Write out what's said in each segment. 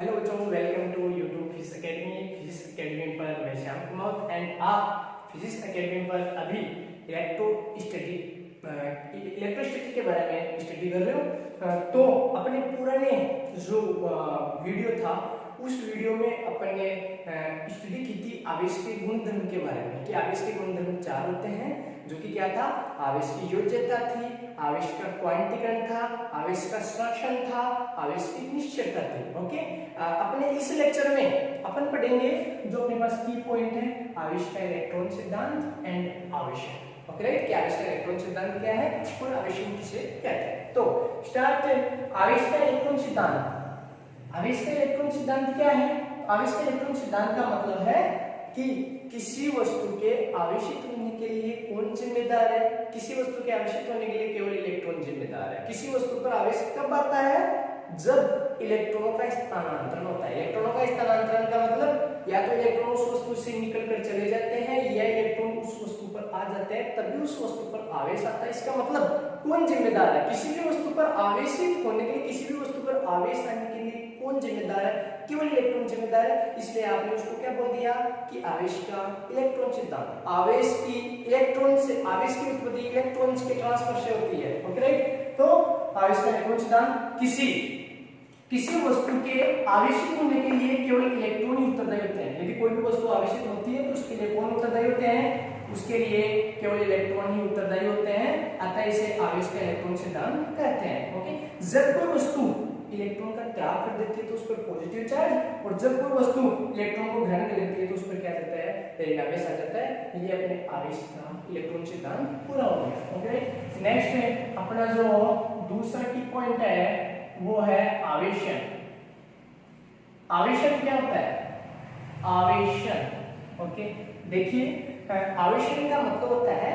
Hello बच्चों, welcome to YouTube physics academy. Physics academy पर मैं श्याम कुमार एंड आप फिजिक्स एकेडमी पर अभी इलेक्ट्रोस्टैटिक के बारे में स्टडी कर रहे हो। तो अपने पुराने जो वीडियो था उस वीडियो में अपन ने स्टडी की थी आवेश के गुणधर्म के बारे में कि आवेश के गुणधर्म चार होते हैं, जो कि क्या था, आवेश की योज्यता थी, आवेश का क्वांटीकरण था, आवेश का संरक्षण था, आवेश की निश्चलता थी। ओके, अपने इस लेक्चर में अपन पढ़ेंगे जो अपने पास की पॉइंट है, आवेश का इलेक्ट्रॉन सिद्धांत एंड आवेशन। ओके राइट, कि आवेश का इलेक्ट्रॉन सिद्धांत क्या है और आवेशन किसे कहते हैं। तो स्टार्ट, आवेश का इलेक्ट्रॉन सिद्धांत। आवेश का इलेक्ट्रॉन सिद्धांत क्या है? आवेश का इलेक्ट्रॉन सिद्धांत का मतलब है कि किसी वस्तु के आवेशित होने के लिए कौन जिम्मेदार है। किसी वस्तु के आवेशित होने के लिए केवल इलेक्ट्रॉन जिम्मेदार है। किसी वस्तु पर आवेश कब आता है? जब इलेक्ट्रॉनों का स्थानांतरण होता है। इलेक्ट्रॉनों का स्थानांतरण का मतलब या तो इलेक्ट्रॉन उस वस्तु से निकलकर चले जाते हैं या इलेक्ट्रॉन उस वस्तु पर आ जाते हैं, तभी उस वस्तु पर आवेश आता है। इसका मतलब कौन जिम्मेदार है? किसी भी वस्तु पर आवेशित होने के लिए, किसी भी वस्तु पर आवेश आने के लिए कौन जिम्मेदार है? केवल इलेक्ट्रॉन जिम्मेदार है। इसलिए आपने उसको क्या बोल दिया कि आवेश का इलेक्ट्रॉन सिद्धांत। आवेश की इलेक्ट्रॉन से, आवेश की उत्पत्ति इलेक्ट्रॉन्स के ट्रांसफर से होती है। ओके राइट, तो आवेश का इलेक्ट्रॉन सिद्धांत किसी वस्तु के आवेशित होने के लिए केवल इलेक्ट्रॉन ही उत्तरदायी होते हैं। यदि कोई भी वस्तु आवेशित होती है तो उसके लिए कौन उत्तरदायी होते हैं? उसके लिए केवल इलेक्ट्रॉन ही उत्तरदायी होते हैं। अतः इसे आवेश का इलेक्ट्रॉन सिद्धांत कहते हैं। ओके, जब कोई वस्तु इलेक्ट्रॉन का त्याग कर देती है तो उस पर पॉजिटिव चार्ज, और जब कोई वस्तु इलेक्ट्रॉन को ग्रहण कर लेती है तो उस पर क्या जाता है? आवेश आ जाता है। ये अपने आवेश का इलेक्ट्रॉन सिद्धांत पूरा हो गया। ओके, नेक्स्ट है अपना जो दूसरा की पॉइंट है वो है आवेशन। आवेशन क्या होता है? आवेशन, ओके, देखिए आवेशन का मतलब होता है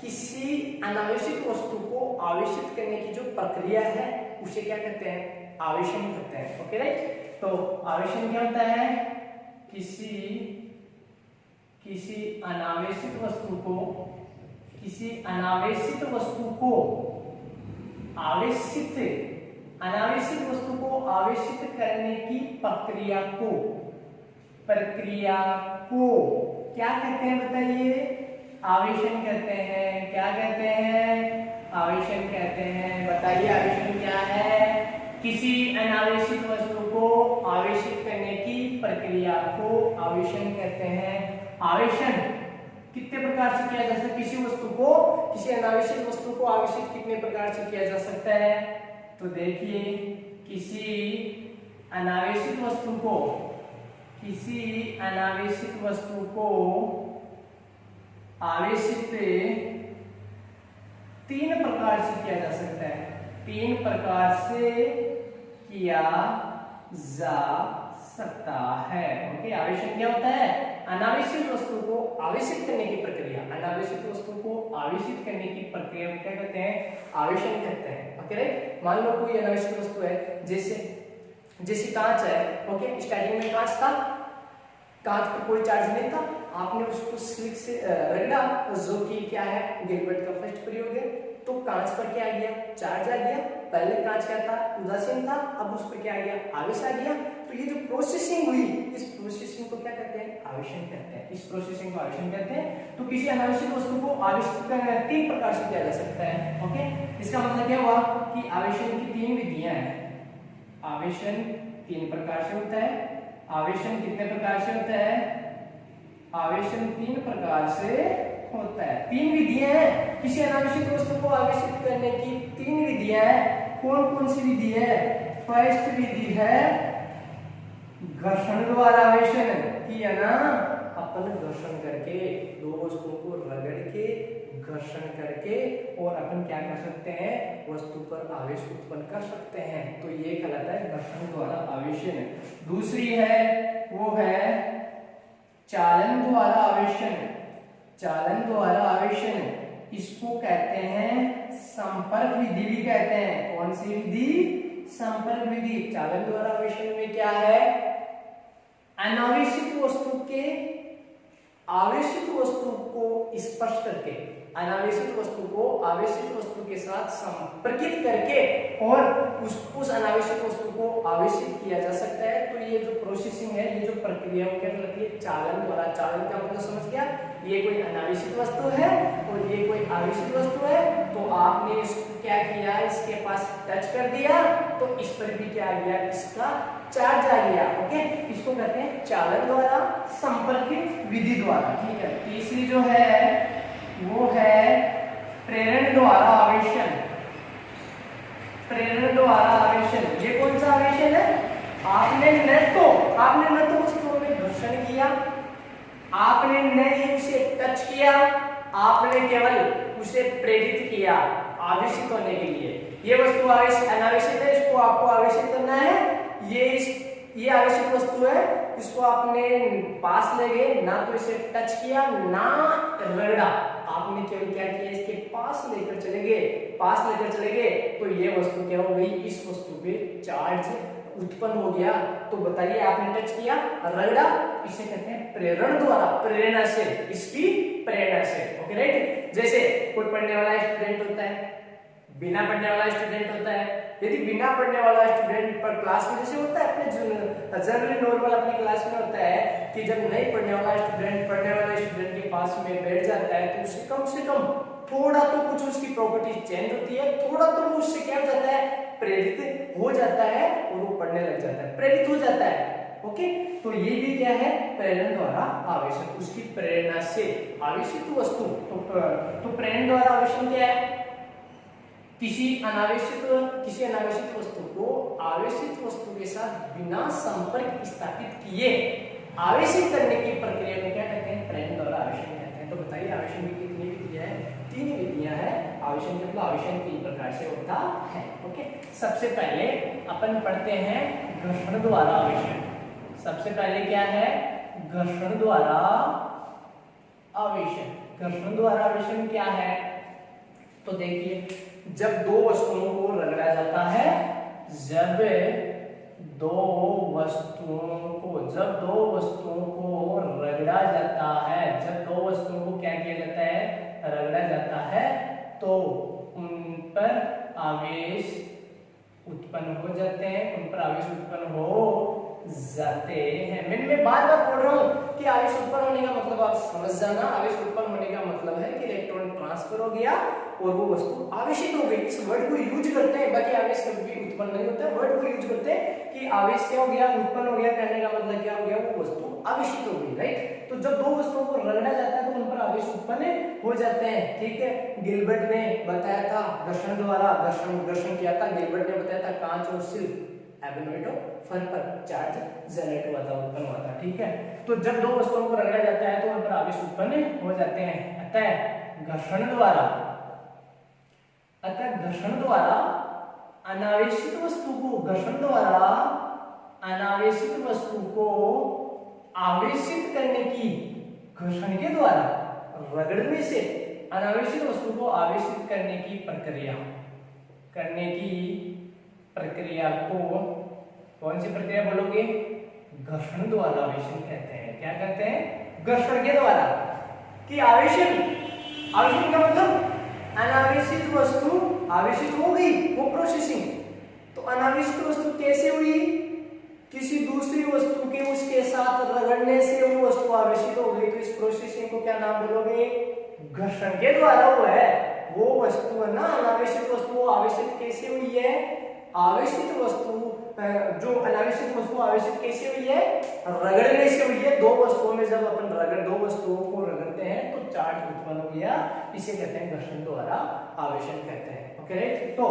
किसी अनावेशित वस्तु को आवेशित करने की जो प्रक्रिया है उसे क्या कहते हैं? आवेशन कहते हैं। ओके राइट, तो आवेशन क्या होता है? किसी अनावेशित वस्तु को अनावेशित वस्तु को आवेशित करने की प्रक्रिया को क्या कहते हैं बताइए? आवेशन कहते हैं। क्या कहते हैं? आवेशन कहते हैं। बताइए आवेशन क्या है? किसी अनावेशित वस्तु को आवेशित करने की प्रक्रिया को आवेशन कहते हैं। आवेशन कितने प्रकार से किया जा सकता है? किसी अनावेशित वस्तु को आवेशित कितने प्रकार से किया जा सकता है? तो देखिए, किसी अनावेशित वस्तु को आवेशित 3 प्रकार से किया जा सकता है। 3 प्रकार से किया जा सकता है। ओके, आवेशन क्या होता है? अनावेशित वस्तु को आवेशित करने की प्रक्रिया। अनावेशित वस्तु को आवेशित करने की प्रक्रिया को क्या कहते हैं? आवेशन कहते हैं। ओके राइट, मान लो कोई अनावेशित वस्तु है, जैसे कांच है। ओके, स्टार्टिंग में कांच था, कांच पर कोई चार्ज नहीं था, आपने उसको स्लिक से रगड़ा, जो कि क्या है, गिलबर्ट का फर्स्ट प्रयोग है। तो कांच पर क्या आ गया? चार्ज आ गया। पहले कांच क्या था? उदासीन था, अब उस पर क्या आ गया? आवेश आ गया। तो ये जो प्रोसेसिंग हुई, इस प्रोसेसिंग को क्या कहते हैं? आवेशन कहते हैं। इस प्रोसेसिंग को आवेशन कहते हैं। तो किसी अनावेशित वस्तु को आवेशित करना 3 प्रकार से किया जा सकता है। ओके, इसका मतलब क्या हुआ कि आवेशन की 3 विधियां हैं। आवेशन 3 प्रकार से होता है। आवेशन कितने प्रकार से होता है? आवेशन 3 प्रकार से होता है। 3 विधियां हैं किसी अनावेशित वस्तु को आवेशित करने की। 3 विधियां हैं। कौन सी विधि है? फर्स्ट विधि है घर्षण द्वारा आवेशन, किया ना, अपन घर्षण करके, 2 वस्तुओं को रगड़ के, घर्षण करके, और अपन क्या कर सकते हैं? वस्तु पर आवेश उत्पन्न कर सकते हैं। तो ये कहलाता है घर्षण द्वारा आवेशन। दूसरी है वो है चालन द्वारा आवेशन। इसको कहते हैं संपर्क विधि भी कहते हैं। कौन सी विधि? संपर्क विधि। चालन द्वारा आवेशन में क्या है? अनावेशित वस्तु के आवेशित वस्तु को स्पर्श करके, अनावेशित वस्तु को आवेशित वस्तु के साथ संपर्कित करके और उस अनावेशित वस्तु को आवेशित किया जा सकता है। तो ये जो प्रोसेसिंग है, ये जो प्रक्रिया क्या कहलाती है? चालन द्वारा। चालन का मतलब समझ गया? ये कोई अनावेशित वस्तु है और ये कोई आवेशित वस्तु है, तो आपने इसको क्या किया? इसके पास टच कर दिया तो इस पर भी क्या आ गया? इसका चार्ज आ गया। ओके, इसको कहते हैं चालन द्वारा, संपर्कित विधि द्वारा। ठीक है। तीसरी जो है वो है प्रेरण द्वारा आवेशन। प्रेरण द्वारा आवेशन, ये कौन सा आवेशन है? आपने न तो वस्तुओं में घर्षण किया, आपने न ही उसे टच किया, आपने केवल उसे प्रेरित किया आवेशित होने के लिए। ये वस्तु अनावेशित है, इसको आपको आवेशित करना है। ये आवेशित वस्तु है, इसको आपने पास ले गए, ना तो इसे टच किया ना रगड़ा, आपने केवल क्या किया? इसके पास लेकर चले गए, तो ये वस्तु क्या हो गई? इस वस्तु पे चार्ज उत्पन्न हो गया। तो बताइए, आपने टच किया, रगड़ा, इसे कहते हैं प्रेरण द्वारा, प्रेरणा से, इसकी प्रेरणा से। Okay right. जैसे कोई पढ़ने वाला स्टूडेंट होता है, बिना पढ़ने वाला स्टूडेंट होता है। यदि बिना पढ़ने वाला स्टूडेंट पर क्लास में जैसे होता है अपने जनरली नॉर्मल अपनी क्लास में होता है कि जब नहीं पढ़ने वाला स्टूडेंट पढ़ने वाले स्टूडेंट के पास में बैठ जाता है, तो उसे से कम थोड़ा तो कुछ उसकी प्रॉपर्टी चेंज होती है, थोड़ा तो वो उससे क्या हो जाता है? प्रेरित हो जाता है और वो पढ़ने लग जाता है, प्रेरित हो जाता है। ओके, तो ये भी क्या है? प्रेरण द्वारा आवेशन, उसकी प्रेरणा से आवेशित वस्तु। तो प्रेरण द्वारा आवेशन क्या है? किसी अनावेशित वस्तु को आवेशित वस्तु के साथ बिना संपर्क स्थापित किए आवेशित करने की प्रक्रिया को क्या कहते हैं? प्रेरण द्वारा आवेशन कहते हैं। तो बताइए, आवेशन की कितनी विधियां हैं? 3 विधियां हैं। आवेशन मतलब आवेशन 3 प्रकार से होता है। ओके, सबसे पहले अपन पढ़ते हैं घर्षण द्वारा आवेशन। सबसे पहले क्या है? घर्षण द्वारा आवेशन। घर्षण द्वारा आवेशन क्या है? तो देखिए, जब दो वस्तुओं को रगड़ा जाता है, जब दो वस्तुओं को रगड़ा जाता है, जब दो वस्तुओं को क्या किया जाता है? रगड़ा जाता है, तो उन पर आवेश उत्पन्न हो जाते हैं। मैं बार बार बोल रहा हूँ कि आवेश उत्पन्न होने का मतलब आप समझ जाना। आवेश उत्पन्न होने का मतलब है कि इलेक्ट्रॉन ट्रांसफर हो गया और वो वस्तु आवेशित हो गई। इस वर्ड को यूज करते हैं, बाकी आवेश कभी भी उत्पन्न नहीं होता है। वर्ड को यूज करते हैं कि आवेश क्या हो गया? उत्पन्न हो गया। कहने का मतलब क्या हो गया? वो वस्तु आवेशित हो गई। राइट। तो जब दो वस्तुओं को रगड़ा जाता है तो उन पर आवेश उत्पन्न हो जाते हैं। ठीक है। गिलबर्ट ने बताया था घर्षण द्वारा, घर्षण किया था। गिलबर्ट ने बताया था कांच और सिल्क फर पर चार्ज जनरेट हुआ था, उत्पन्न हुआ था। ठीक है। तो जब दो वस्तुओं को रगड़ा जाता है तो उन पर आवेश उत्पन्न हो जाते हैं। अतः घर्षण द्वारा अनावेशित वस्तु को आवेशित करने की, घर्षण के द्वारा रगड़ने से अनावेशित वस्तु को आवेशित करने की प्रक्रिया को कौन सी प्रक्रिया बोलोगे? घर्षण द्वारा आवेशन कहते हैं। क्या कहते हैं? घर्षण के द्वारा। कि आवेशन का मतलब अनावेशित वस्तु आवेशित हो गई, वो प्रोसेसिंग। तो अनावेशित वस्तु कैसे हुई? किसी दूसरी वस्तु के उसके साथ रगड़ने से वो वस्तु आवेशित हो गई। तो इस प्रोसेसिंग को क्या नाम बोलोगे? घर्षण के द्वारा हुआ है। वो वस्तु है ना अनावेशित वस्तु, आवेशित कैसे हुई है? आवेशित वस्तु जो अनावेशित वस्तु आवेशित कैसे हुई है? रगड़ने से हुई है। दो वस्तुओं में जब अपन दो वस्तुओं को रगड़ते हैं तो चार्ज उत्पन्न हो गया। इसे कहते हैं घर्षण द्वारा आवेशन कहते हैं। Okay right. तो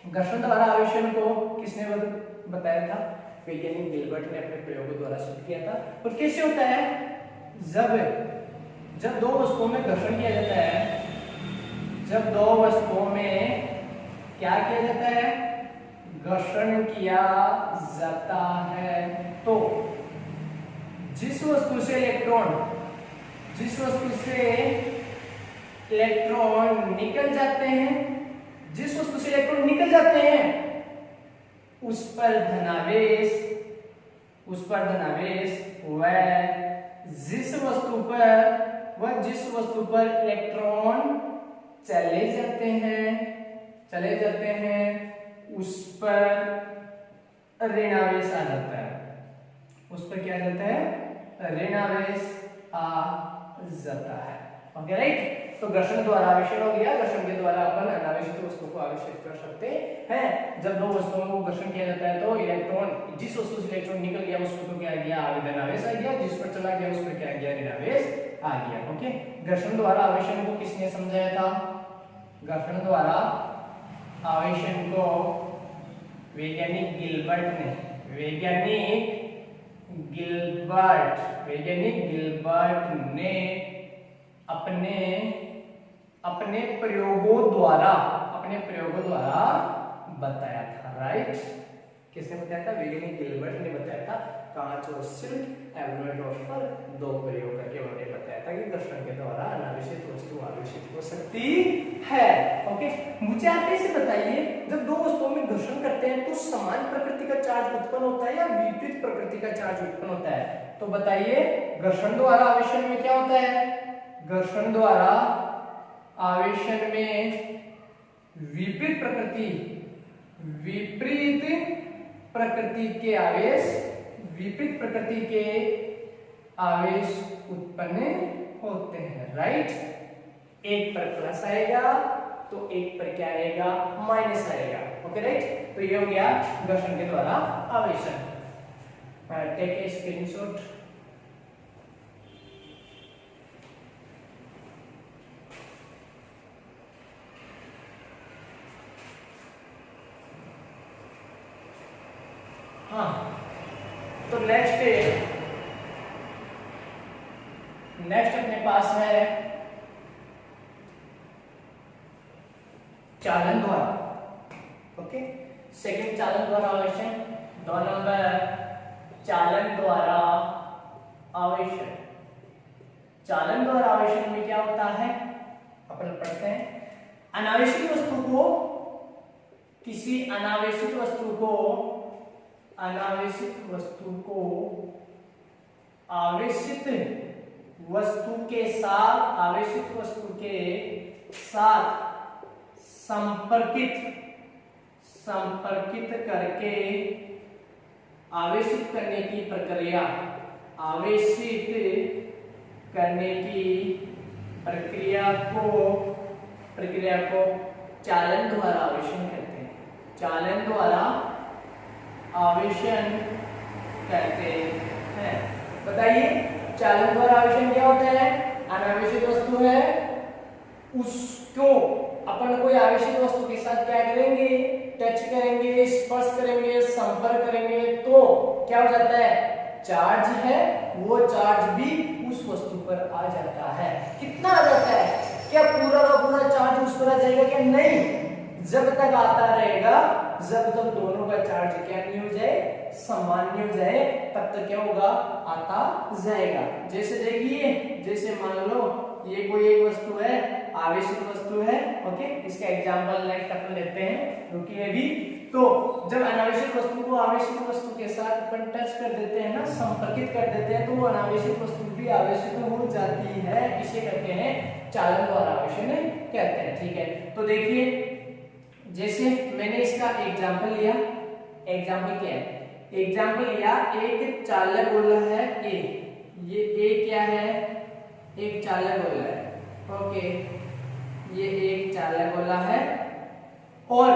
घर्षण द्वारा आवेशन को किसने बताया था? वैज्ञानिक गिलबर्ट ने अपने प्रयोगों द्वारा सिद्ध किया था। और कैसे होता है? जब दो वस्तुओं में घर्षण किया जाता है, जब दो वस्तुओं में क्या किया जाता है? घर्षण किया जाता है, तो जिस वस्तु से इलेक्ट्रॉन निकल जाते हैं, उस पर धनावेश व जिस वस्तु पर वह जिस वस्तु पर इलेक्ट्रॉन चले जाते हैं उस पर ऋण आवेश आ जाता है। उस पर क्या आ जाता है? ऋण आवेश आ जाता है। Okay right. तो घर्षण द्वारा आवेशन हो गया। घर्षण के द्वारा अपन अनावेशित वस्तु को आवेशित कर सकते हैं। जब दो वस्तुओं को घर्षण किया जाता है तो इलेक्ट्रॉन, जिस वस्तु से इलेक्ट्रॉन निकल गया उस पर क्या गया? आवेदन आवेश आ गया। जिस पर चला गया उस पर क्या गया? ऋण आवेश आ गया। ओके। घर्षण द्वारा आवेशन को किसने समझाया था? घर्षण द्वारा आवेशन को वैज्ञानिक गिलबर्ट ने, वैज्ञानिक गिलबर्ट ने अपने प्रयोगों द्वारा बताया था। राइट। किसने बताया था? वैज्ञानिक गिलबर्ट ने बताया था। कांच और सिल्क एवोगाड्रो पर 2 प्रयोग करके उन्होंने बताया था कि घर्षण के द्वारा अनावेशित वस्तु आवेशित हो सकती है। ओके। मुझे आप ऐसे बताइए, जब दो वस्तुओं में घर्षण करते हैं तो समान प्रकृति का चार्ज उत्पन्न होता है या विपरीत प्रकृति का चार्ज उत्पन्न होता है? तो बताइए, घर्षण द्वारा आवेशन में क्या होता है? घर्षण द्वारा आवेशन में विपरीत प्रकृति के आवेश उत्पन्न होते हैं। राइट। एक पर प्लस आएगा तो एक पर क्या आएगा? माइनस आएगा। Okay right. तो ये हो गया घर्षण के द्वारा आवेशन। Take a screenshot. हाँ, तो नेक्स्ट अपने पास है चालन द्वारा। ओके। सेकंड चालन द्वारा आवेशन। 2 नंबर चालन द्वारा आवेशन। चालन द्वारा आवेशन में क्या होता है? अपन पढ़ते हैं। अनावेशित वस्तु को अनावेशित वस्तु के साथ संपर्कित करके आवेशित करने की प्रक्रिया को चालन द्वारा आवेशन कहते हैं। चालन द्वारा आवेशन कहते हैं। बताइए, चालन द्वारा आवेशन क्या होता है? अनावेशित वस्तु है, उसको अपन कोई आवेशित वस्तु के साथ क्या करेंगे? टच करेंगे, स्पर्श करेंगे, संपर्क करेंगे तो क्या हो जाता है? चार्ज है, वो चार्ज भी उस वस्तु पर आ जाता है। कितना आ जाता है? क्या पूरा का पूरा चार्ज उस पर आ जाएगा? क्या नहीं। जब तक आता रहेगा, जब तक दोनों का चार्ज क्या नहीं हो जाए? समान नहीं हो जाए, तब तक क्या होगा? आता जाएगा। जैसे देखिए, जैसे मान लो ये कोई एक वस्तु है, आवेशित वस्तु है। ओके। इसका एग्जांपल नेक्स्ट अपन लेते हैं, रुकिए अभी। तो जब अनावेशित वस्तु को आवेशित वस्तु के साथ अपन टच कर देते हैं ना, संपर्कित कर देते हैं, तो वो अनावेशित वस्तु भी आवेशित हो जाती है। इसे कहते हैं चालन द्वारा आवेशन कहते हैं। ठीक है। तो देखिए, जैसे मैंने इसका एग्जांपल लिया। एग्जांपल क्या है? एग्जांपल लिया, एक चालक गोला है ए। ये ए क्या है? एक चालक गोला है। ओके। ये एक चालक गोला है और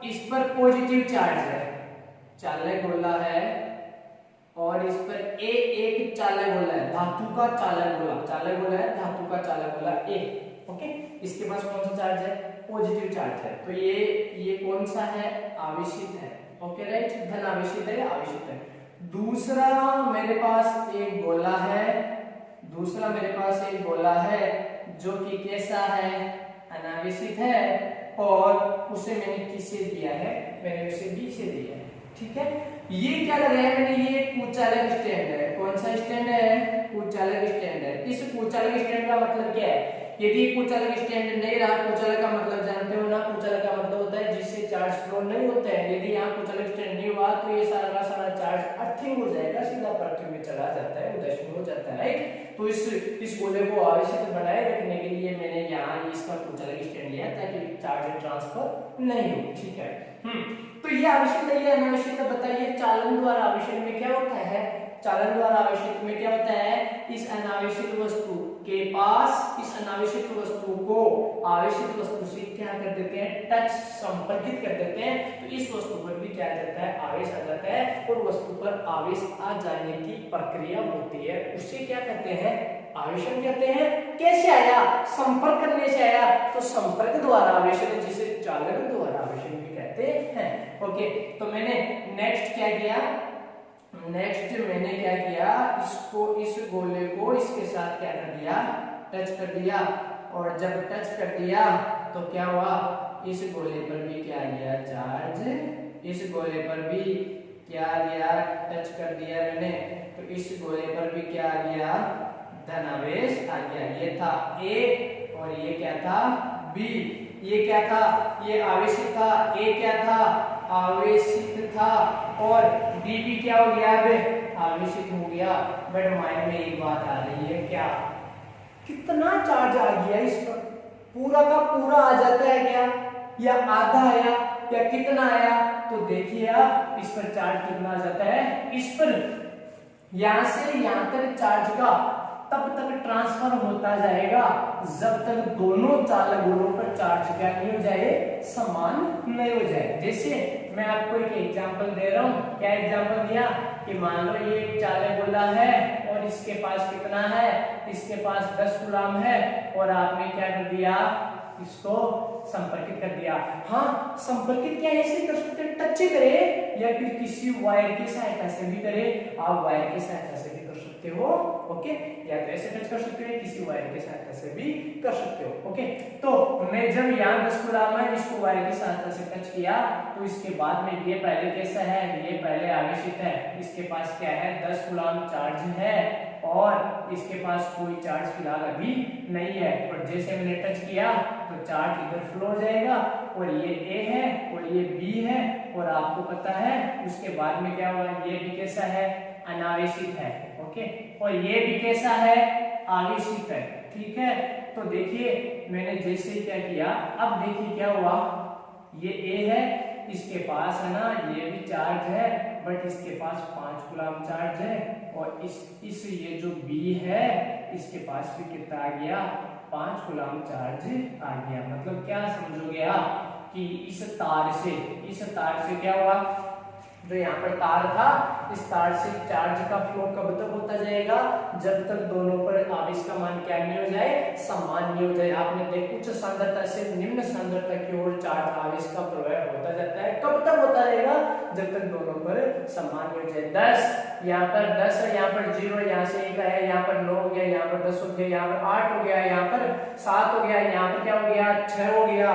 इस पर पॉजिटिव चार्ज है। चालक गोला है और इस पर ए एक चालक गोला है, धातु का चालक गोला। चालक गोला है, धातु का चालक गोला ए। ओके। इसके पास कौन सा चार्ज है? पॉजिटिव चार्ज है। तो ये कौन सा है? आवेशित है। Okay right. धन आवेशित है, आवेशित है। दूसरा मेरे पास एक गोला है, जो कि कैसा है? अनावेशित है और उसे मैंने किसे दिया है? मैंने उसे बी से दिया है। ठीक है। ये क्या लगाया मैंने? ये कुचालक स्टैंड है। कौन सा स्टैंड है? कुचालक स्टैंड है। इस कुचालक स्टैंड का मतलब क्या है? यदि कुचालक स्टैंड नहीं रहा, कुचालक का मतलब जानते हो ना, कुचालक का मतलब होता है जिससे चार्ज फ्लो नहीं होते हैं। यदि यहाँ कुचालक स्टैंड नहीं हुआ तो ये सारा का सारा चार्ज अर्थिंग हो जाएगा, सीधा पृथ्वी में चला जाता है, उदय हो जाता है, राइट। तो इस गोले को आवेशित बनाए रखने के लिए मैंने यहाँ इसका कुचालक स्टैंड लिया ताकि चार्ज ट्रांसफर नहीं हो, ठीक है। तो ये आवेशित है, ये अनावेशित है। बताइए चालन द्वारा आवेशन में क्या होता है? चालन द्वारा आवेशित में क्या होता है? इस अनावेशित वस्तु के पास इस अनावेशित वस्तु को आवेशित वस्तु से क्या कर देते हैं? टच, संपर्कित कर देते हैं। तो इस वस्तु पर भी क्या आ जाता है? आवेश आ जाता है, और वस्तु पर आवेश आ जाने की प्रक्रिया होती है, उसे क्या कहते हैं? आवेशन कहते हैं। कैसे आया? संपर्क करने से आया, तो संपर्क द्वारा आवेशन, जिसे चालन द्वारा आवेशन भी कहते हैं। ओके, तो मैंने नेक्स्ट क्या किया? नेक्स्ट मैंने क्या किया? इसको, इस गोले को इसके साथ क्या कर दिया? टच कर दिया। और जब टच कर दिया तो क्या हुआ? इस गोले पर भी क्या गया? चार्ज। इस गोले पर भी क्या गया? टच कर दिया मैंने, तो इस गोले पर भी क्या आ गया? धनावेश आ गया। ये था A और ये क्या था? B। ये क्या था? ये आवेशित था। A क्या था? आवेशित था, और B भी क्या हो गया? अब आवेशित हो गया। बट माइंड में एक बात आ रही है, क्या? कितना चार्ज आ गया इस पर? पूरा का पूरा आ जाता है क्या, या आधा आया, या कितना आया? तो देखिए आप, इस पर चार्ज कितना आ जाता है? इस पर यहां से यहां तक चार्ज का तब तक ट्रांसफर होता जाएगा जब तक दोनों चालक गोलों पर चार्ज क्या नहीं हो जाए? समान नहीं हो जाए। जैसे मैं आपको एक एग्जांपल दे रहा हूं। क्या एग्जांपल दिया? कि मान लो ये एक चालक गोला है और इसके पास कितना है? इसके पास 10 कूलम है, और आपने क्या कर दिया? इसको संपर्कित कर दिया। हाँ, संपर्कित क्या ऐसे कर सकते? टच करे, या फिर किसी वायर की सहायता से भी करे। आप वायर की सहायता से भी कर सकते हो, ओके, या तो ऐसे टच कर सकते हो, किसी वायर की सहायता से भी कर सकते हो, ओके। तो मैं जब यहाँ 10 कूलम है, इसको वायर की सहायता से टच किया, तो इसके बाद में ये पहले कैसा है? ये पहले आवेशित है, इसके पास क्या है? 10 कूलम चार्ज है, और इसके पास कोई चार्ज फिलहाल अभी नहीं है। और जैसे मैंने टच किया तो चार्ज इधर फ्लो हो जाएगा, और ये A है और ये B है, और आपको पता है उसके बाद में क्या हुआ? ये भी कैसा है? अनावेशित है, ओके, और ये भी कैसा है? आवेशित है, ठीक है। तो देखिए मैंने जैसे क्या किया, अब देखिए क्या हुआ? ये A है, इसके पास है ना, ये भी चार्ज है, बट इसके पास 5 कूलम चार्ज है, और इस ये जो B है, इसके पास भी कितना आ गया? 5 कूलम चार्ज आ गया। मतलब क्या समझोगे आप? कि इस तार से क्या हुआ? जो यहाँ पर तार था, इस तार से चार्ज का फ्लो कब तक होता जाएगा? जब तक दोनों पर आवेश का मान क्या नहीं हो जाए? समान नहीं हो जाए। आपने देखा उच्च सांद्रता से निम्न सांद्रता की ओर चार्ज आवेश का प्रवाह होता जाता है। कब तक होता रहेगा? जब तक दोनों पर समान हो जाए। 10 यहाँ पर 10 है, यहाँ पर 0, यहाँ से 1 है, यहाँ पर 9 हो गया, यहाँ पर 10 हो गया, यहाँ पर 8 हो गया, यहाँ पर 7 हो गया, यहाँ पर क्या हो गया? 6 हो गया,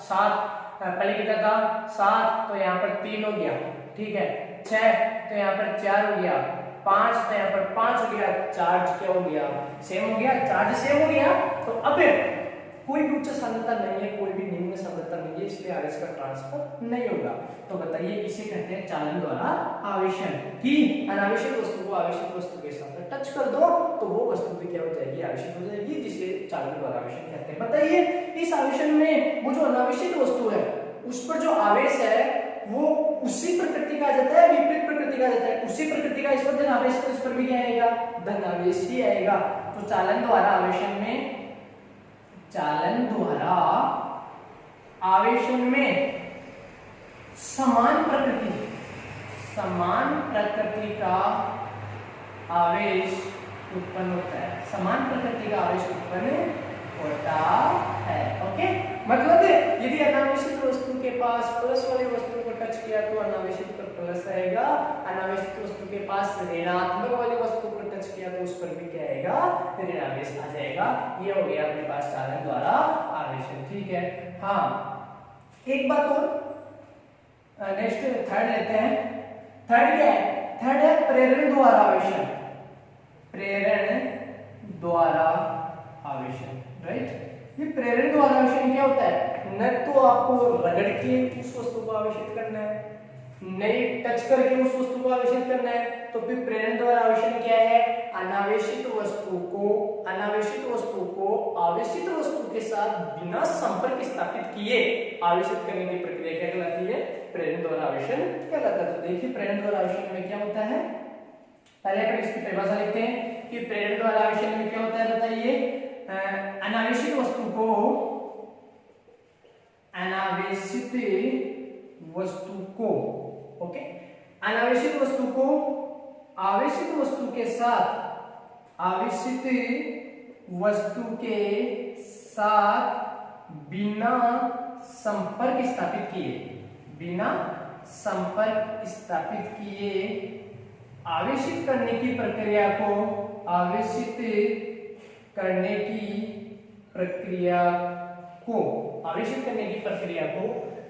7 पहले कितना था? 7, तो यहाँ पर 3 हो गया, ठीक है। 6 तो यहाँ पर 4 हो गया, 5 तो यहाँ पर 5 हो गया। चार्ज क्या हो गया? सेम हो गया, चार्ज सेम हो गया। तो अब कोई भी उच्च सांद्रता नहीं है, कोई भी निम्न सांद्रता नहीं है, इसलिए आवेश का ट्रांसफर नहीं होगा। तो बताइए, इसे कहते हैं चालन द्वारा आवेशन। कि अनावेशित वस्तु को आवेशित वस्तु के साथ टच कर दो तो वो वस्तु भी क्या हो जाएगी? आवेशित हो जाएगी, जिसे चालन द्वारा आवेशन कहते हैं। बताइए, इस आवेशन में वो जो अनावेशित वस्तु है उस पर जो आवेश है वो उसी प्रकृति का आ जाता है, विपरीत प्रकृति का आ जाता है। उसी प्रकृति का इस पर धनावेश, तो इस पर भी क्या आएगा? धनावेश ही आएगा। तो चालन द्वारा आवेशन में, चालन द्वारा आवेशन में समान प्रकृति का आवेश उत्पन्न होता है। समान प्रकृति का आवेश उत्पन्न होता है, ओके। मतलब यदि अनावेशित वस्तु के पास प्लस वाली वस्तु को टच किया तो अनावेशित पर प्लस आएगा, अनावेशित वस्तु के पास ऋणात्मक वाली वस्तु को टच किया तो उस पर भी क्या आएगा? ऋणावेश आ जाएगा। ये हो गया अपने पास चालन द्वारा आवेशन, ठीक है। हाँ, एक बात और, नेक्स्ट थर्ड लेते हैं। थर्ड क्या है? थर्ड है प्रेरण द्वारा आवेशन। प्रेरण द्वारा आवेशन, राइट। ये प्रेरण द्वारा आवेशन क्या होता है, न तो आपको रगड़ के उस वस्तु को आवेशित करना है, नहीं टच करके उस वस्तु को आवेशित करना है, तो फिर प्रेरण द्वारा आवेशन क्या है, अनावेशित वस्तु को आवेशित वस्तु के साथ बिना संपर्क स्थापित किए आवेशित करने की प्रक्रिया क्या कहलाती है, प्रेरण द्वारा आवेशन कहलाता है। तो देखिए प्रेरण द्वारा आवेशन में क्या होता है, पहले अपन इसकी परिभाषा लिखते हैं कि प्रेरण द्वारा आवेशन में क्या होता है, बताइए, अनावेशित वस्तु को ओके, अनावेशित वस्तु को आवेशित वस्तु के साथ बिना संपर्क स्थापित किए आवेशित करने की प्रक्रिया को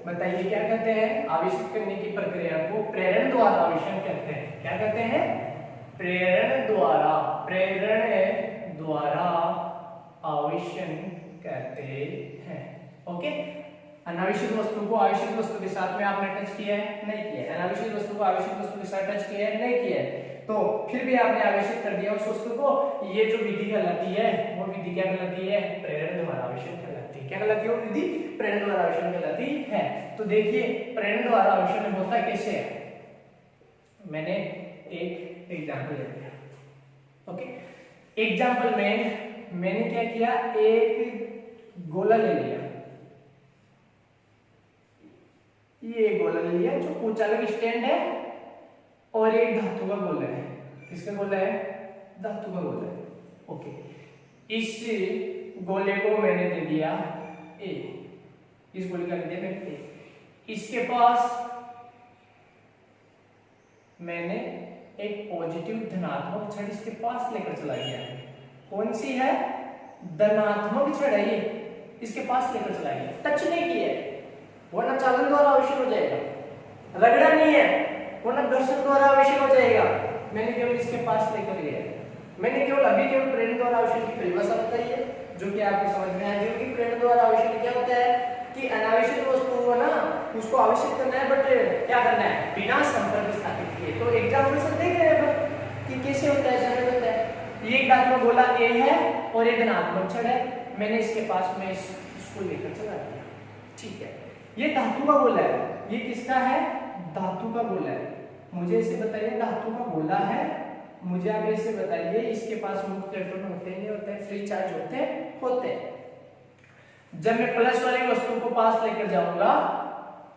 बताइए क्या कहते हैं, आवेशित करने की प्रक्रिया को प्रेरण द्वारा आवेशन कहते हैं। क्या कहते हैं, प्रेरण द्वारा आवेशन कहते हैं। ओके, अनावेशित वस्तु को आवेशित वस्तु के साथ में आपने टच किया है, नहीं किया है, अनावेशित वस्तु को आवेशित वस्तु के साथ टच किया है, नहीं किया है, तो फिर भी आपने आवेशित कर दिया उस वस्तु को, ये जो विधि कहलाती है वो विधि क्या कहलाती है, प्रेरण द्वारा आवेशन कहलाती है। क्या कहलाती है वो विधि, प्रेरण द्वारा आवेशन कहलाती है। तो देखिए प्रेरण द्वारा आवेशन होता कैसे है, मैंने एक एग्जांपल ले लिया। ओके, एग्जांपल में मैंने क्या किया, एक गोला ले लिया, ये एक गोला ले लिया जो कुचालक स्टैंड है, और एक धातु का गोला है। किसका गोला है, धातु का गोला है। ओके, इस गोले को मैंने दे दिया ए, इस गोले का दे दिया मैंने ए, इसके पास मैंने एक पॉजिटिव धनात्मक छड़ इसके पास लेकर चला गया। कौन सी है, धनात्मक छड़ है, ये इसके पास लेकर चला गया, टच नहीं किया, वरना चालन द्वारा आवेशन हो जाएगा, रगड़ा नहीं है वरना घर्षण द्वारा आवेशन हो जाएगा। मैंने केवल इसके पास लेकर गया, मैंने केवल प्रेरण द्वारा आवेशन की परिभाषा बताई है, जो कि आपको समझ में आ गई कि प्रेरण द्वारा आवेशन क्या होता है कि अनावेशित वस्तु को ना उसको आवेशित करना है, बट क्या करना है, बिना संपर्क स्थापित किए। तो एग्जांपल से देख रहे हैं कि कैसे होता है, समझ होता है। ये एक धातु का गोला ए है और एक धनात्मक छड़ है, मैंने इसके पास में इसको लेकर चला गया, ठीक है। ये धातु का गोला है, ये किसका है, धातु का गोला है। मुझे इसे बताइए, धातु का गोला है, मुझे आप इसे बताइए इसके पास मुक्त इलेक्ट्रॉन होते हैं, नहीं होते हैं, फ्री चार्ज होते हैं। जब मैं प्लस वाली वस्तु को पास लेकर जाऊंगा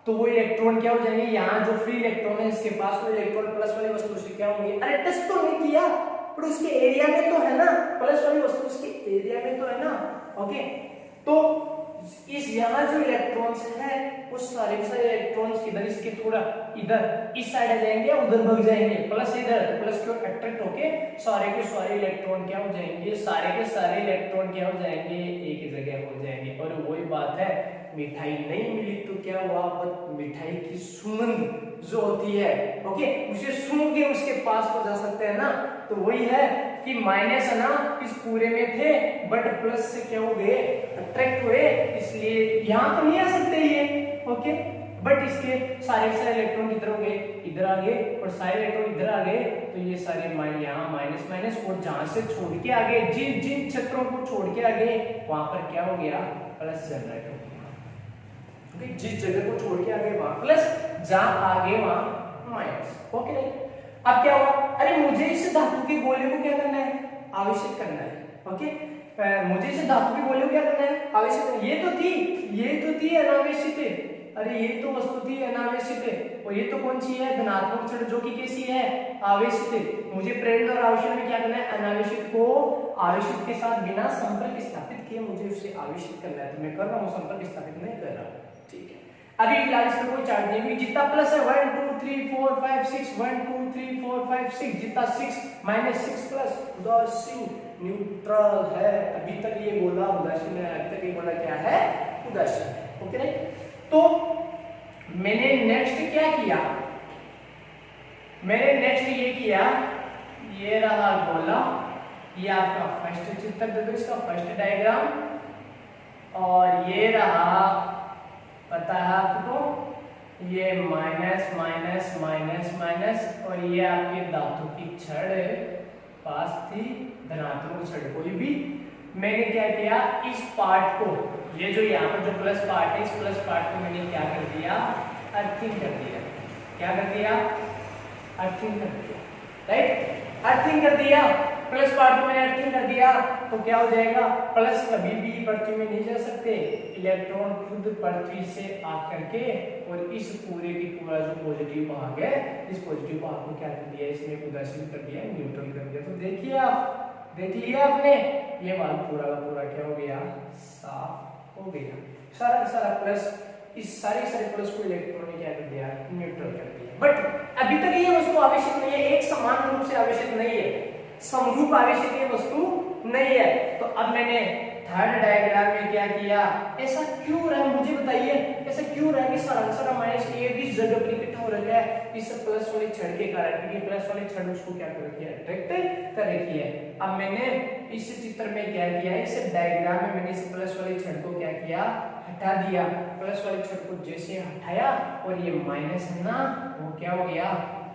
तो वो इलेक्ट्रॉन क्या हो जाएंगे, यहाँ जो फ्री इलेक्ट्रॉन है इसके पास, वो इलेक्ट्रॉन प्लस वाली वस्तु से क्या होंगे, अरे टच तो नहीं किया पर उसके एरिया में तो है ना, प्लस वाली वस्तु उसके एरिया में तो है ना। ओके, तो इस यहाँ जो इलेक्ट्रॉन्स है वो सारे के सारे इलेक्ट्रॉन्स इधर इसके थोड़ा इधर इस साइड आ जाएंगे, उधर भाग जाएंगे, प्लस इधर प्लस को अट्रैक्ट होके सारे के सारे इलेक्ट्रॉन क्या हो जाएंगे, सारे के सारे इलेक्ट्रॉन क्या हो जाएंगे, एक जगह हो जाएंगे। और वही बात है, मिठाई नहीं मिली तो क्या हुआ, बट मिठाई की सुगंध जो होती है, ओके, उसे सूंघ के उसके पास तो जा सकते हैं ना। तो वही है कि माइनस है ना इस पूरे में थे, बट प्लस से क्या हो गए, अट्रैक्ट हुए, इसलिए यहाँ तो नहीं आ सकते ये, ओके, बट इसके सारे के सारे इलेक्ट्रॉन किधर हो गए, इधर आ गए, और सारे इलेक्ट्रॉन इधर आ गए, तो ये सारे यहाँ माइनस माइनस, और जहां से छोड़ के आगे, जिन जिन क्षेत्रों को छोड़ के आगे वहां पर क्या हो गया, प्लस जनरेट हो गया। ओके, जिस जगह को छोड़ के आगे वहां प्लस, जहां आगे वहां माइनस। ओके, नहीं, अब क्या हुआ, अरे मुझे इस धातु के गोले को क्या करना है, आवेशित करना है। ओके, मुझे इस धातु के गोले को क्या करना है, आवेशित करना है। ये तो थी अनावेशित, अरे ये तो वस्तु थी अनावेशित, और ये तो कौन सी है, धनात्मक छड़, जो कि कैसी है, आवेशित। मुझे प्रेरण और आवेशन में क्या करना है, अनावेशित को आवेशित के साथ बिना संपर्क स्थापित किए मुझे उसे आवेशित करना है, तो मैं कर रहा हूँ, संपर्क स्थापित नहीं कर रहा, ठीक है। अभी फिलहाल इसमें कोई चार्ज नहीं, क्योंकि जितना प्लस है 1 2 3 4 5 6 1 2 3 4 5 6, जितना 6 माइनस 6 प्लस, उदासीन न्यूट्रल है। अभी तक ये गोला उदासीन है, अभी तक ये गोला क्या है, उदासीन है। ओके, नहीं, तो मैंने नेक्स्ट क्या किया, मैंने नेक्स्ट ये किया, ये रहा गोला, ये आपका फर्स्ट चित्र दे दो, इसका फर्स्ट डायग्राम, और ये रहा, पता है आपको, ये माइनस माइनस माइनस माइनस, और ये आपके धातु की छड़ पास थी, धनात्मक छड़ कोई भी। मैंने क्या किया, इस पार्ट को, ये जो यहाँ पर जो प्लस पार्ट है, इस प्लस पार्ट को मैंने क्या कर दिया, अर्थिंग कर दिया। क्या कर दिया, अर्थिंग कर दिया, राइट, अर्थिंग कर दिया। प्लस पार्ट को मैंने अर्थिंग कर दिया तो क्या हो जाएगा, प्लस कभी भी पृथ्वी में नहीं जा सकते, इलेक्ट्रॉन खुद पृथ्वी से आकर के और इस पूरे की पूरा जो पॉजिटिव भाग है, इस पॉजिटिव भाग को क्या कर दिया, इसमें उदासीन कर दिया, न्यूट्रल कर दिया। तो देखिए आप, देख लिया आपने, ये भाग पूरा का पूरा क्या हो गया, साफ हो गया। सारा का सारा प्लस, इस सारे प्लस को इलेक्ट्रॉन ने क्या कर दिया, न्यूट्रल कर दिया। बट अभी तक ये वस्तु आवश्यक नहीं है, एक समान रूप से आवश्यक नहीं है, समरूप आवश्यक ये वस्तु नहीं है। तो अब मैंने थर्ड डायग्राम में क्या किया, ऐसा क्यों रहा मुझे बताइए, ऐसा क्यों रहा कि सारा माइनस एक ही जगह पर इकट्ठा हो रखा है, इस प्लस वाले छड़ के कारण, क्योंकि प्लस वाले छड़ उसको क्या कर रखी है, अट्रैक्ट कर रखी है। अब मैंने इस चित्र में क्या किया, इस डायग्राम में मैंने इस प्लस वाले छड़ को क्या किया, हटा दिया। प्लस वाले छड़ को जैसे हटाया और ये माइनस है ना, वो क्या हो गया,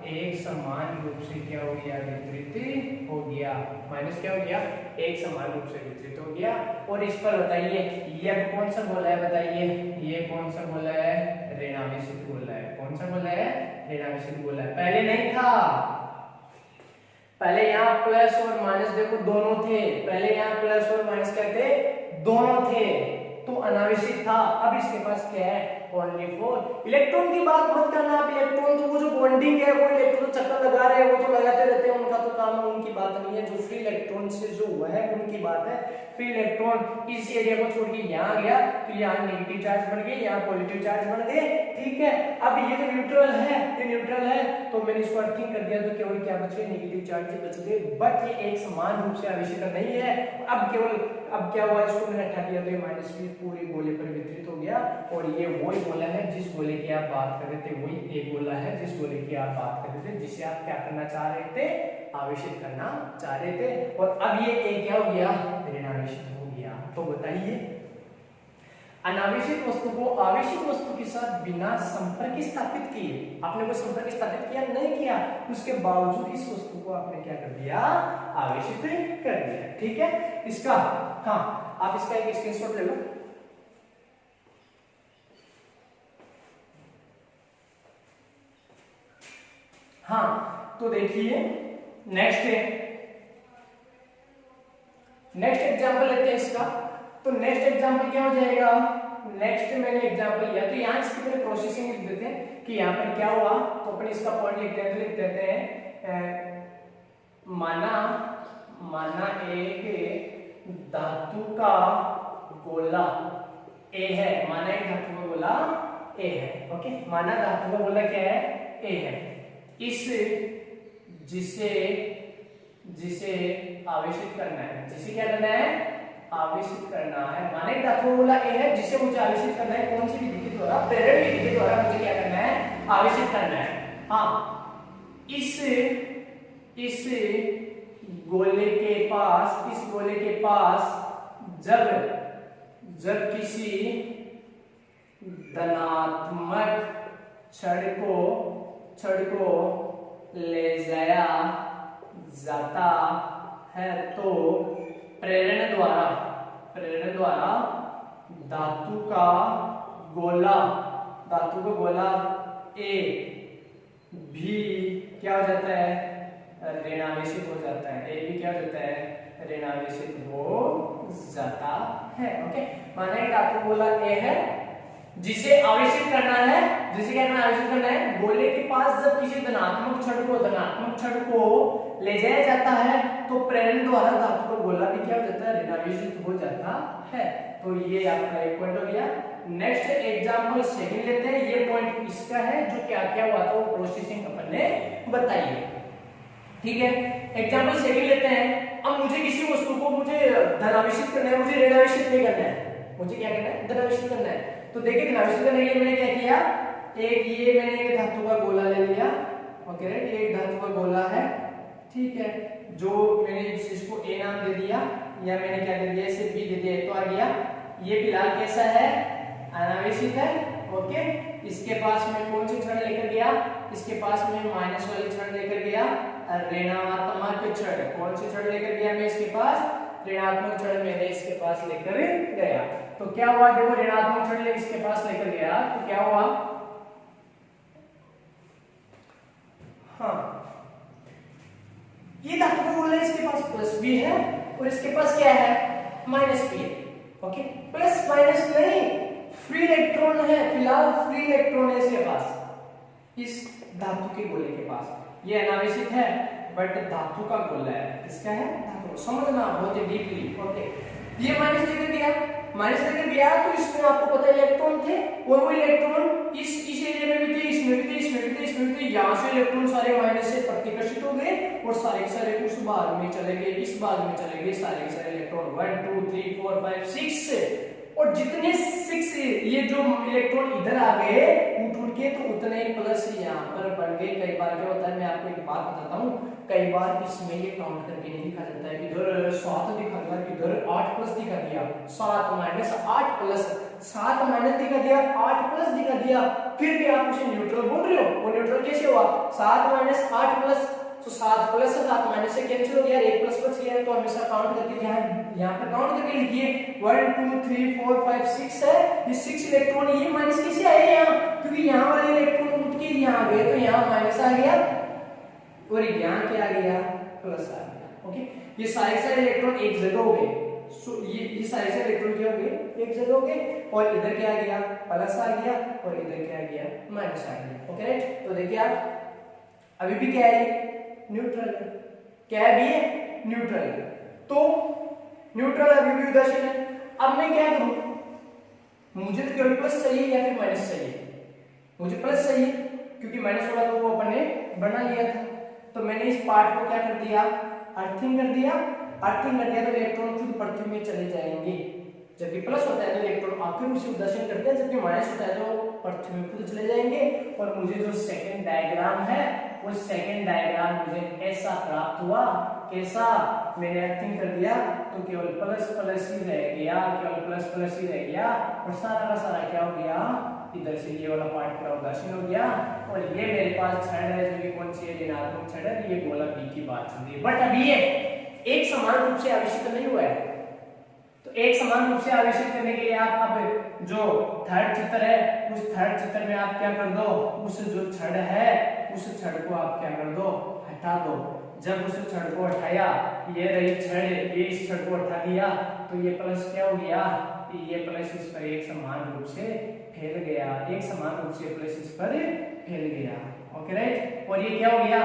एक समान रूप से क्या हो गया, वितरित हो गया। माइनस क्या हो गया, एक समान रूप से वितरित हो गया। और इस पर बताइए, ये कौन सा गोला है, बताइए ये कौन सा गोला है, ऋणावेशित गोला है। कौन सा गोला है, ऋणावेशित गोला है। पहले नहीं था, पहले यहाँ प्लस और माइनस देखो दोनों थे, पहले यहाँ प्लस और माइनस क्या थे, दोनों थे, तो अनावेशित था। अब इसके पास क्या है, ओनली फोर। इलेक्ट्रॉन की बात मत करना आप, इलेक्ट्रॉन तो वो जो बॉन्डिंग है, वो इलेक्ट्रॉन चक्कर लगा रहे हैं, वो तो लगाते रहते हैं, उनका तो काम है, उनकी बात नहीं है। जो फ्री इलेक्ट्रॉन से जो हुआ है उनकी बात है। फ्री इलेक्ट्रॉन इस एरिया को छोड़ के यहाँ गया तो यहाँ नेगेटिव चार्ज बढ़ गए, यहाँ पॉजिटिव चार्ज बढ़ गए, ठीक है। अब ये तो न्यूट्रल है, ये न्यूट्रल है, तो मैंने इसको अर्थिंग कर दिया, तो केवल क्या बचे, नेगेटिव चार्ज बच गए। बट ये एक समान रूप से आवेशित नहीं है। अब केवल, अब क्या हुआ, इसको मैंने हटा दिया तो ये माइनस भी पूरे गोले पर वितरित हो गया। और ये वही गोला है जिस गोले की आप बात कर रहे थे, वही एक गोला है जिस गोले की आप बात कर रहे थे, जिसे आप क्या करना चाह रहे थे, आवेशित करना चाह रहे थे। और अब ये एक क्या हो गया, ऋणावेशित हो गया। तो बताइए, अनावेशित वस्तु को आवेशित वस्तु के साथ बिना संपर्क स्थापित किए, आपने कोई संपर्क स्थापित किया नहीं किया, उसके बावजूद इस वस्तु को आपने क्या कर दिया, आवेशित कर दिया, ठीक है। इसका, हाँ आप इसका एक स्क्रीनशॉट ले लो। हाँ तो देखिए, नेक्स्ट एग्जांपल लेते हैं इसका। तो नेक्स्ट एग्जांपल क्या हो जाएगा, नेक्स्ट मैंने एग्जांपल लिया, तो यहाँ इसकी मैंने प्रोसेसिंग लिख देते हैं कि यहाँ पर क्या हुआ। तो अपने इसका पॉइंट लिख देते हैं, माना एक धातु का गोला ए है, माना एक धातु का गोला ए है, ओके। माना धातु का गोला क्या है, ए है। इस जिसे आवेशित करना है, जिसे क्या करना है, आवेशित करना है। माना एक धातु का गोला ए है जिसे मुझे आवेशित करना है, कौन सी विधि के द्वारा, प्रेरण विधि के द्वारा मुझे क्या करना है, आवेशित करना है। हाँ, इस गोले के पास जब किसी धनात्मक छड़ को ले जाया जाता है तो प्रेरण द्वारा धातु का गोला ए भी क्या हो जाता है, ऋणावेशित हो जाता है। ए भी क्या हो जाता है, ऋणावेशित हो जाता है, ओके। माना एक धातु गोला ए है जिसे आवेशित करना है, जिसे क्या करना, आवेशित करना है। गोले के पास जब किसी धनात्मक छड़ को ले जाया जाता है तो प्रेरण द्वारा धातु का गोला भी क्या हो जाता है, ऋणावेशित हो जाता है। तो ये आपका एक पॉइंट हो गया। नेक्स्ट एग्जांपल सेकंड लेते हैं, ये पॉइंट इसका है जो क्या क्या हुआ था वो प्रोसेसिंग अपन ने बताई है, ठीक है। एग्जांपल सेकंड लेते हैं। अब मुझे किसी वस्तु को मुझे धनावेशित करना है, मुझे ऋणावेशित नहीं करना है, मुझे क्या करना है, धनावेशित करना है। तो देखिए धनावेशित करने के लिए मैंने क्या किया, ये मैंने एक धातु का गोला ले लिया, ओके राइट, ये एक धातु का गोला है, ठीक है। जो मैंने इसको ए नाम दे दिया, या मैंने क्या दे दिया, इसे बी दे दिया, तो आ गया ये फिलहाल कैसा है, अनावेशित है। ओके, इसके पास में कौन सी छड़ लेकर गया, इसके पास में माइनस वाली छड़ लेकर गया, ऋणात्मक छड़। कौन सी छड़ लेकर गया मैं इसके पास, ऋणात्मक छड़ मैंने इसके पास लेकर गया। तो क्या हुआ, देखो ऋणात्मक छड़ इसके पास लेकर गया तो क्या हुआ, हाँ ये धातु का बोल रहा है इसके पास प्लस बी है और इसके पास क्या है, माइनस बी है। ओके, प्लस माइनस नहीं, फ्री इलेक्ट्रॉन है, फिलहाल फ्री इलेक्ट्रॉन है इसके पास, इस धातु के गोले के पास। ये अनावेशित है बट धातु का गोला है, किसका है, धातु। समझना बहुत ही डीपली। ओके, ये माइनस लेकर गया, माइनस लेकर गया तो इसमें आपको पता है इलेक्ट्रॉन थे और वो इलेक्ट्रॉन इस एरिया में भी थे, इसमें भी थे, इसमें भी थे, इसमें भी थे। यहाँ से इलेक्ट्रॉन सारे माइनस से प्रतिकर्षित हो गए और सारे के सारे उस भाग में चले गए, इस भाग में चले गए, सारे के सारे इलेक्ट्रॉन 1 2 3 4 5 6 और जितने 6 ये जो इलेक्ट्रॉन इधर आ गए उठ के तो उतने प्लस यहाँ पर बढ़ गए। कई बार क्या होता है, मैं आपको एक बात बताता हूँ, कई बार इसमें ये काउंट करके नहीं दिखा जाता है, इधर 7 दिखा दिया, इधर 8 प्लस दिखा दिया, 7 माइनस 8 प्लस 7 माइनस दिखा दिया, 8 प्लस दिखा दिया, फिर भी आप उसे न्यूट्रल बोल रहे हो। वो न्यूट्रल कैसे हुआ, 7 माइनस 8 प्लस, तो 7 प्लस 7 माइनस से कैंसिल हो गया, 1 प्लस बच गया। तो हमेशा काउंट करके यहाँ पर काउंट करके लिखिए 1 2 3 4 5 6 है, ये 6 इलेक्ट्रॉन, ये माइनस कैसे आए यहाँ, क्योंकि यहाँ वाले इलेक्ट्रॉन उठ के यहाँ गए तो यहाँ माइनस आ गया और यहाँ क्या आ गया, प्लस आ गया। ओके, ये सारे इलेक्ट्रॉन एक जगह हो गए, ये सारे इलेक्ट्रॉन क्या हो गए, एक जगह हो गए और इधर क्या आ गया, प्लस आ गया और इधर क्या आ गया, माइनस आ गया। ओके राइट, तो देखिए आप अभी भी क्या है, न्यूट्रल है, क्या है भी है, न्यूट्रल है। तो न्यूट्रल अभी भी उदासीन है। अब मैं क्या करूं, मुझे तो केवल प्लस चाहिए या फिर माइनस चाहिए, मुझे प्लस चाहिए क्योंकि माइनस वाला तो वो अपने बना लिया था। तो मैंने इस पार्ट को क्या कर दिया, अर्थिंग कर दिया, अर्थिंग कर दिया तो इलेक्ट्रॉन खुद पृथ्वी में चले जाएंगे। जबकि प्लस होता है तो इलेक्ट्रॉन आखिर उसे उदासीन करते हैं, जबकि माइनस होता है तो पृथ्वी में खुद चले जाएंगे। और मुझे जो सेकंड डायग्राम है वो सेकंड डायग्राम मुझे ऐसा प्राप्त हुआ, कैसा, मैंने अर्थिंग कर दिया तो केवल प्लस प्लस ही रह गया, केवल प्लस प्लस ही रह गया और सारा का सारा क्या हो गया, इधर से ये वाला पार्ट पूरा उदासीन हो गया। और ये मेरे पास छड़ है जो कि कौन सी है, ऋणात्मक छड़ है, ये गोला बी की बात चल रही है। बट अभी ये एक समान रूप से आवेशित नहीं हुआ है, तो एक समान रूप से आवेशित करने के लिए आप अब जो थर्ड चित्र है उस थर्ड चित्र में आप क्या कर दो, उस जो छड़ है उस छड़ को आप क्या कर दो, हटा दो। जब उस छड़ को हटाया, ये रही छड़, ये इस छड़ को हटा दिया तो ये प्लस क्या हो गया, ये प्लस इस पर एक समान रूप से फैल गया, एक समान रूप से प्लस इस पर फैल गया। ओके राइट, और ये क्या हो गया,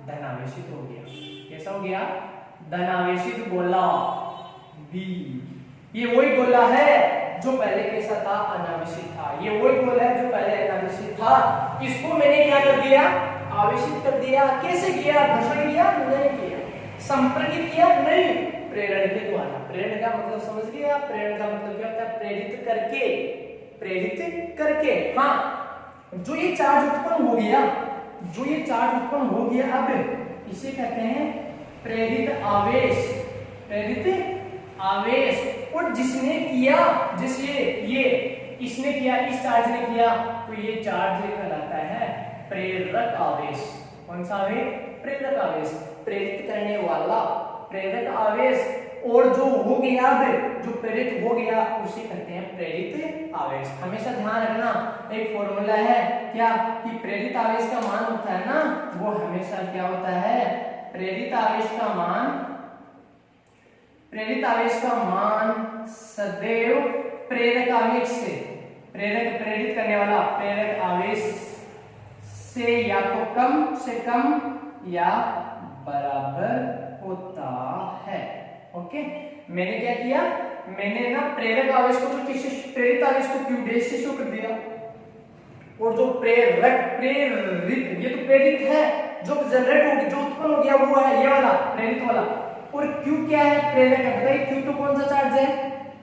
धनावेशित हो गया। कैसा हो गया, धनावेशित गोला बी। ये वही गोला है जो पहले कैसा था, अनावेशित था। ये वही गोला है जो पहले अनावेशित था। इसको मैंने क्या कर दिया, आवेशित कर दिया। कैसे किया, घर्षण किया नहीं किया, संपर्कित किया नहीं, प्रेरण के द्वारा। प्रेरण का मतलब समझ गए आप, प्रेरण का मतलब क्या होता है, प्रेरित करके, प्रेरित करके। हाँ, जो ये चार्ज उत्पन्न हो गया, जो ये चार्ज उत्पन्न हो गया, अब इसे कहते हैं प्रेरित आवेश, प्रेरित आवेश। और जिसने किया, जैसे ये इसने किया, इस चार्ज ने किया, तो ये चार्ज कहलाता है प्रेरक आवेश। कौन सा आवेश, प्रेरक आवेश, प्रेरित करने वाला प्रेरक आवेश। और जो हो गया, जो प्रेरित हो गया उसे कहते हैं प्रेरित आवेश। हमेशा ध्यान रखना, एक फॉर्मूला है क्या, कि प्रेरित आवेश का मान होता है ना, वो हमेशा क्या होता है, प्रेरित आवेश का मान, प्रेरित आवेश का मान सदैव प्रेरक आवेश से, प्रेरक प्रेरित करने वाला प्रेरक आवेश से या तो कम से कम या बराबर होता है। ओके, मैंने क्या किया, मैंने ना प्रेरक आवेश को तो किससे, प्रेरित आवेश को क्यू डैश से शो कर दिया, और जो प्रेरक, प्रेरित, ये तो प्रेरित है, जो जनरेट हो गया, जो उत्पन्न हो गया वो है ये वाला प्रेरित वाला। और क्यू क्या है, प्रेरक है। भाई क्यू तो कौन सा चार्ज है,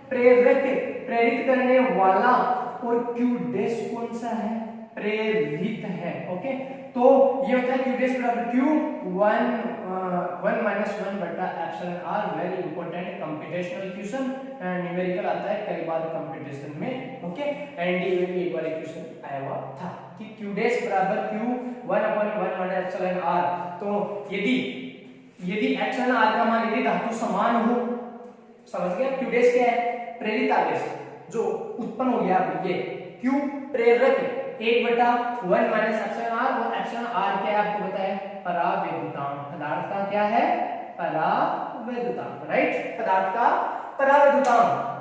प्रेरक, प्रेरित करने वाला। और क्यू डैश कौन सा है, प्रेरित है। ओके, तो ये होता है क्यू डैश बराबर क्यू 1 1 - 1/2 बटा epsilon r, very important computational question, numerical आता है कई बार कंप्यूटेशन में, ओके। एनडी में भी एक बार क्वेश्चन आया हुआ था कि q डैश बराबर q 1/1 माइनस एप्सिलॉन आर। तो यदि एप्सिलॉन आर का मान यदि धातु समान हो, समझ गया, q डैश क्या है, प्रेरित आवेश जो उत्पन्न हो गया, ये q प्रेरक 1/1 माइनस एप्सिलॉन आर, और एप्सिलॉन आर क्या है आपको बताया, परावैद्युतांक। पदार्थ का क्या है, परावैद्युतांक, राइट, पदार्थ का परावैद्युतांक।